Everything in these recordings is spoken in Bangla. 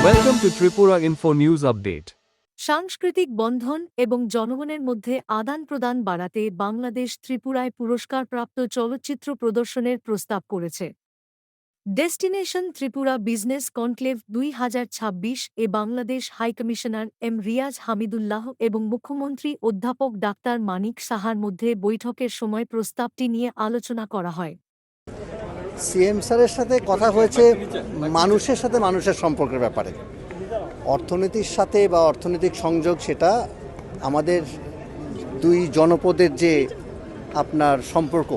Welcome to Tripura Info News Update. সাংস্কৃতিক বন্ধন এবং জনগণের মধ্যে আদান-প্রদান বাড়াতে বাংলাদেশ ত্রিপুরায় পুরস্কারপ্রাপ্ত চলচ্চিত্র প্রদর্শনের প্রস্তাব করেছে। ডেস্টিনেশন ত্রিপুরা বিজনেস কনক্লেভ ২০২৬ এ বাংলাদেশ হাইকমিশনার এম রিয়াজ হামিদুল্লাহ এবং মুখ্যমন্ত্রী অধ্যাপক ডাক্তার মানিক সাহার মধ্যে বৈঠকের সময় প্রস্তাবটি নিয়ে আলোচনা করা হয়। সিএম স্যারের সাথে কথা হয়েছে মানুষের সাথে মানুষের সম্পর্কের ব্যাপারে। অর্থনীতির সাথে বা অর্থনৈতিক সংযোগ সেটা আমাদের দুই জনপদের যে আপনার সম্পর্ক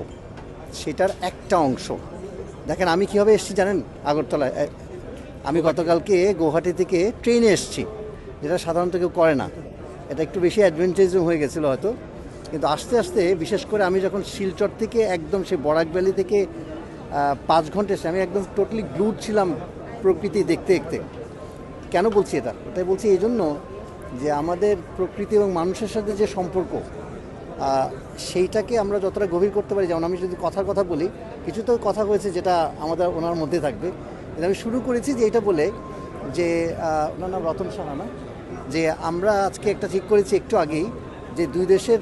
সেটার একটা অংশ। দেখেন আমি কীভাবে এসেছি জানেন? আগরতলায় আমি গতকালকে গুয়াহাটি থেকে ট্রেনে এসেছি, যেটা সাধারণত কেউ করে না। এটা একটু বেশি অ্যাডভেঞ্চারিজম হয়ে গেছিলো হয়তো, কিন্তু আস্তে আস্তে বিশেষ করে আমি যখন শিলচর থেকে একদম সেই বরাক ভ্যালি থেকে 5 ঘন্টা এসে আমি একদম টোটালি গ্লুড ছিলাম প্রকৃতি দেখতে দেখতে। কেন বলছি এটা? ওটাই বলছি এই জন্য যে আমাদের প্রকৃতি এবং মানুষের সাথে যে সম্পর্ক সেইটাকে আমরা যতটা গভীর করতে পারি। যেমন আমি যদি কথার কথা বলি, কিছু তো কথা হয়েছে যেটা আমাদের ওনার মধ্যে থাকবে। আমি শুরু করেছি যে এটা বলে যে ওনার নাম রতন সাহা না, যে আমরা আজকে একটা ঠিক করেছি একটু আগেই যে দুই দেশের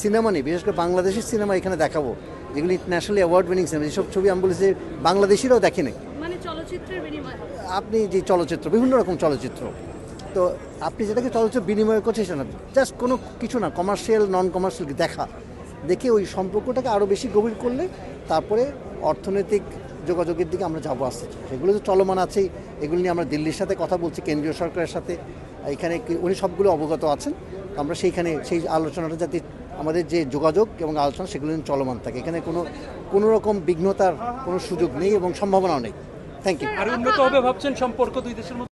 সিনেমা নিয়ে, বিশেষ করে বাংলাদেশের সিনেমা এখানে দেখাবো, যেগুলি ইন্টারন্যাশনালি অ্যাওয়ার্ড উইনিং সিনেমা। যেসব ছবি আমি বলেছি বাংলাদেশিরাও দেখেনি, মানে চলচ্চিত্রের বিনিময় আপনি যে চলচ্চিত্র, বিভিন্ন রকম চলচ্চিত্র, তো আপনি যেটাকে চলচ্চিত্র বিনিময় করছে সেটা না, জাস্ট কোনো কিছু না, কমার্শিয়াল নন কমার্শিয়াল দেখে ওই সম্পর্কটাকে আরও বেশি গভীর করলে তারপরে অর্থনৈতিক যোগাযোগের দিকে আমরা যাবো আসতে। সেগুলো তো চলমান আছেই, এগুলো নিয়ে আমরা দিল্লির সাথে কথা বলছি, কেন্দ্রীয় সরকারের সাথে। এখানে উনি সবগুলো অবগত আছেন। আমরা সেই আলোচনাটা যাতে আমাদের যে যোগাযোগ এবং আলোচনা সেগুলো চলমান থাকে, এখানে কোনো রকম বিঘ্নতার কোনো সুযোগ নেই এবং সম্ভাবনাও নেই। Thank you. আর উন্নত হবে ভাবছেন সম্পর্ক দুই দেশের মধ্যে?